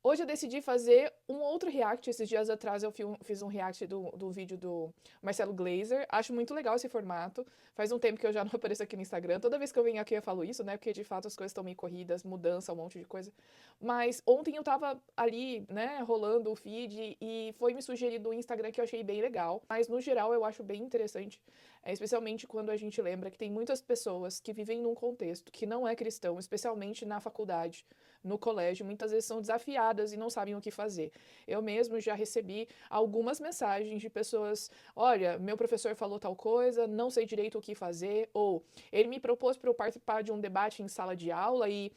Hoje eu decidi fazer um outro react. Esses dias atrás eu fiz um react do vídeo do Marcelo Glazer. Acho muito legal esse formato. Faz um tempo que eu já não apareço aqui no Instagram. Toda vez que eu venho aqui eu falo isso, né? Porque de fato as coisas estão meio corridas, mudança, um monte de coisa. Mas ontem eu tava ali, né, rolando o feed e foi me sugerido o Instagram que eu achei bem legal. Mas no geral eu acho bem interessante, especialmente quando a gente lembra que tem muitas pessoas que vivem num contexto que não é cristão, especialmente na faculdade, no colégio, muitas vezes são desafiadas e não sabem o que fazer. Eu mesmo já recebi algumas mensagens de pessoas: olha, meu professor falou tal coisa, não sei direito o que fazer, ou ele me propôs para eu participar de um debate em sala de aula e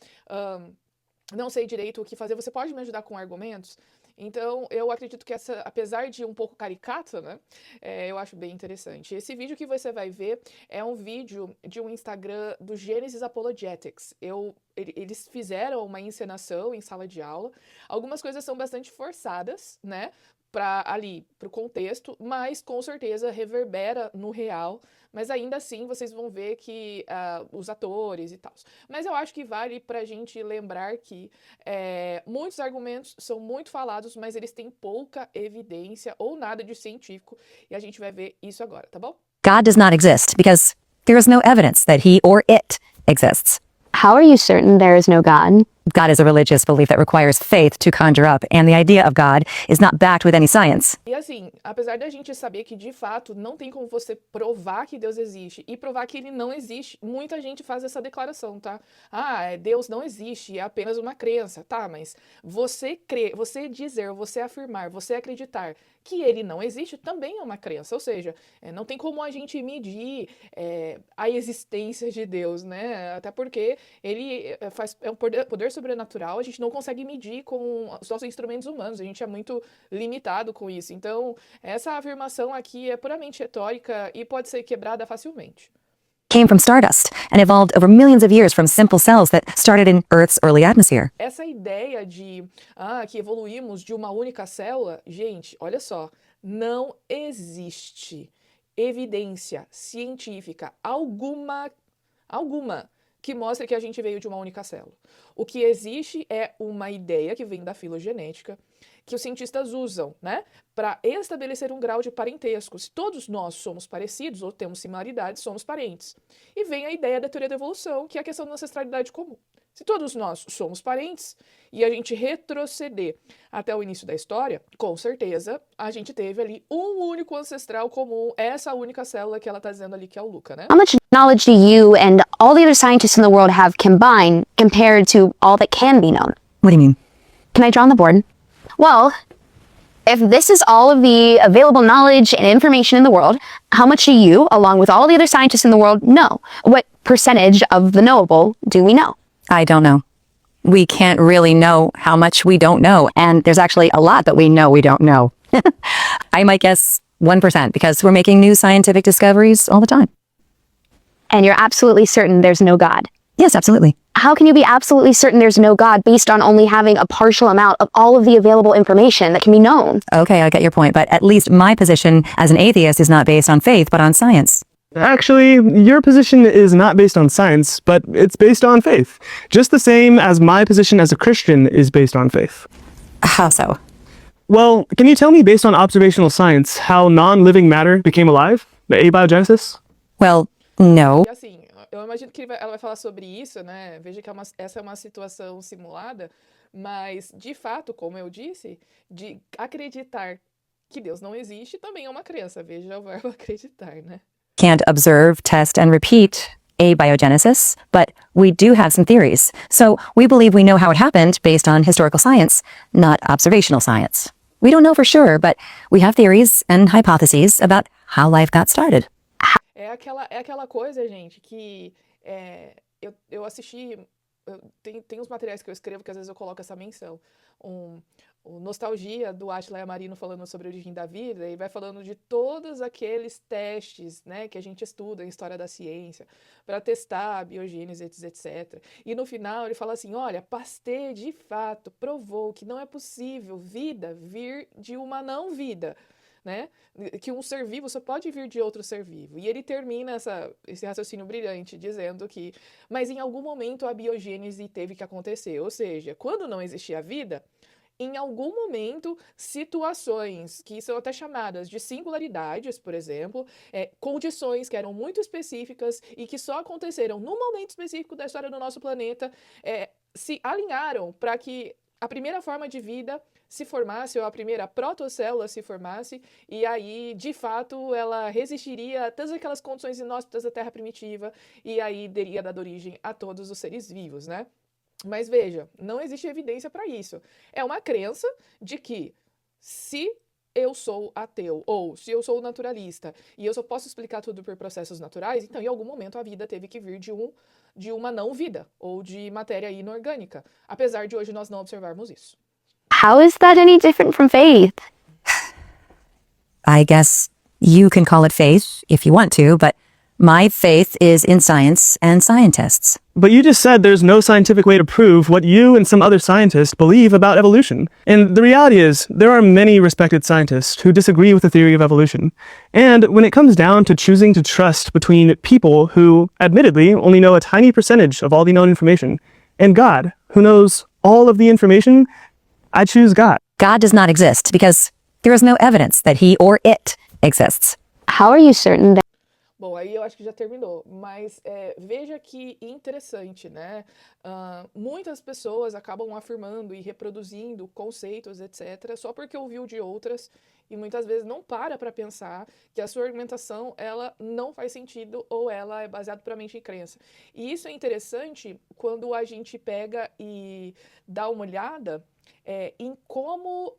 não sei direito o que fazer, você pode me ajudar com argumentos? Então, eu acredito que essa, apesar de um pouco caricata, né, eu acho bem interessante. Esse vídeo que você vai ver é um vídeo de um Instagram do Genesis Apologetics. Eles fizeram uma encenação em sala de aula. Algumas coisas são bastante forçadas, né, para ali, para o contexto, mas com certeza reverbera no real. Mas ainda assim vocês vão ver que os atores e tal. Mas eu acho que vale pra gente lembrar que muitos argumentos são muito falados, mas eles têm pouca evidência ou nada de científico. E a gente vai ver isso agora, tá bom? God does not exist because there is no evidence that he or it exists. How are you certain there is no God? God is a religious belief that requires faith to conjure up, and the idea of God is not backed with any science. E assim, apesar da gente saber que de fato não tem como você provar que Deus existe e provar que ele não existe, muita gente faz essa declaração, tá? Deus não existe, é apenas uma crença, tá? Mas você crer, você dizer, você afirmar, você acreditar que ele não existe também é uma crença, ou seja, não tem como a gente medir a existência de Deus, né? Até porque ele é um poder sobrenatural, a gente não consegue medir com os nossos instrumentos humanos, a gente é muito limitado com isso. Então, essa afirmação aqui é puramente retórica e pode ser quebrada facilmente. Came from stardust and evolved over millions of years from simple cells that started in Earth's early atmosphere. Essa ideia de que evoluímos de uma única célula, gente, olha só, não existe evidência científica alguma que mostre que a gente veio de uma única célula. O que existe é uma ideia que vem da filogenética, que os cientistas usam, né, para estabelecer um grau de parentesco. Se todos nós somos parecidos ou temos similaridades, somos parentes. E vem a ideia da teoria da evolução, que é a questão da ancestralidade comum. Se todos nós somos parentes e a gente retroceder até o início da história, com certeza a gente teve ali um único ancestral comum, essa única célula que ela está dizendo ali que é o Luca, né? How much knowledge do you and all the other scientists in the world have combined compared to all that can be known? What do you mean? Can I draw on the board? Well, if this is all of the available knowledge and information in the world, how much do you, along with all the other scientists in the world, know? What percentage of the knowable do we know? I don't know. We can't really know how much we don't know, and there's actually a lot that we don't know. I might guess 1% because we're making new scientific discoveries all the time. And you're absolutely certain there's no God? Yes, absolutely. How can you be absolutely certain there's no God based on only having a partial amount of all of the available information that can be known? Okay, I get your point, but at least my position as an atheist is not based on faith, but on science. Actually, your position is not based on science, but it's based on faith. Just the same as my position as a Christian is based on faith. How so? Well, can you tell me, based on observational science, how non-living matter became alive? Abiogenesis? Well, no. E assim, eu imagino que ela vai falar sobre isso, né? Veja que essa é uma situação simulada, mas de fato, como eu disse, de acreditar que Deus não existe também é uma crença. Veja o verbo acreditar, né? Can't observe, test, and repeat abiogenesis, but we do have some theories. So we believe we know how it happened based on historical science, not observational science. We don't know for sure, but we have theories and hypotheses about how life got started. É aquela coisa, gente, que eu assisti. Tem uns materiais que eu escrevo que às vezes eu coloco essa menção. O Nostalgia, do Átila Yamarino, falando sobre a origem da vida, e vai falando de todos aqueles testes, né, que a gente estuda em história da ciência, para testar a biogênese, etc. E no final ele fala assim: olha, Pasteur de fato provou que não é possível vida vir de uma não vida. Né? Que um ser vivo só pode vir de outro ser vivo. E ele termina esse raciocínio brilhante dizendo que, mas em algum momento a biogênese teve que acontecer. Ou seja, quando não existia vida, em algum momento, situações que são até chamadas de singularidades, por exemplo, condições que eram muito específicas e que só aconteceram num momento específico da história do nosso planeta, se alinharam para que a primeira forma de vida se formasse, ou a primeira protocélula se formasse, e aí, de fato, ela resistiria a todas aquelas condições inóspitas da Terra primitiva, e aí teria dado origem a todos os seres vivos, né? Mas veja, não existe evidência para isso. É uma crença de que se eu sou ateu, ou se eu sou naturalista, e eu só posso explicar tudo por processos naturais, então em algum momento a vida teve que vir de uma não-vida, ou de matéria inorgânica, apesar de hoje nós não observarmos isso. How is that any different from faith? I guess you can call it faith if you want to, but my faith is in science and scientists. But you just said there's no scientific way to prove what you and some other scientists believe about evolution. And the reality is, there are many respected scientists who disagree with the theory of evolution. And when it comes down to choosing to trust between people who, admittedly, only know a tiny percentage of all the known information, and God, who knows all of the information, I choose God. God does not exist because there is no evidence that he or it exists. How are you certain that Bom, aí eu acho que já terminou, mas veja que interessante, né? Muitas pessoas acabam afirmando e reproduzindo conceitos, etc., só porque ouviu de outras e muitas vezes não para pensar que a sua argumentação ela não faz sentido ou ela é baseada puramente em crença. E isso é interessante quando a gente pega e dá uma olhada em como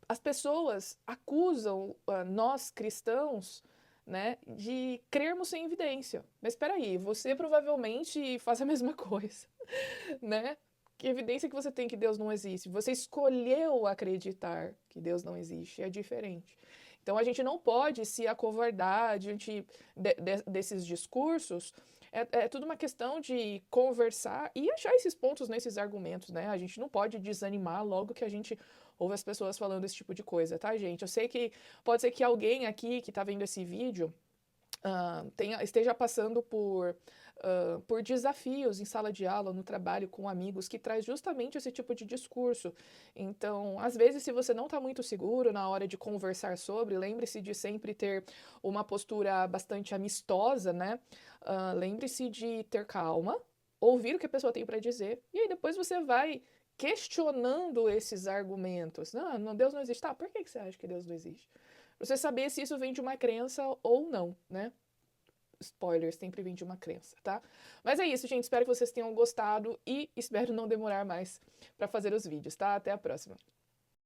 as pessoas acusam nós cristãos, né, de crermos sem evidência. Mas espera aí, você provavelmente faz a mesma coisa, né? Que evidência que você tem que Deus não existe? Você escolheu acreditar que Deus não existe, é diferente. Então a gente não pode se acovardar diante desses discursos. É tudo uma questão de conversar e achar esses pontos nesses argumentos, né? A gente não pode desanimar logo que a gente ouve as pessoas falando esse tipo de coisa, tá, gente? Eu sei que pode ser que alguém aqui que tá vendo esse vídeo esteja passando por desafios em sala de aula, no trabalho, com amigos, que traz justamente esse tipo de discurso. Então, às vezes, se você não está muito seguro na hora de conversar sobre, lembre-se de sempre ter uma postura bastante amistosa, né? Lembre-se de ter calma, ouvir o que a pessoa tem para dizer, e aí depois você vai questionando esses argumentos. Não, Deus não existe. Tá, por que você acha que Deus não existe? Você saber se isso vem de uma crença ou não, né? Spoilers, sempre vem de uma crença, tá? Mas é isso, gente. Espero que vocês tenham gostado e espero não demorar mais para fazer os vídeos, tá? Até a próxima.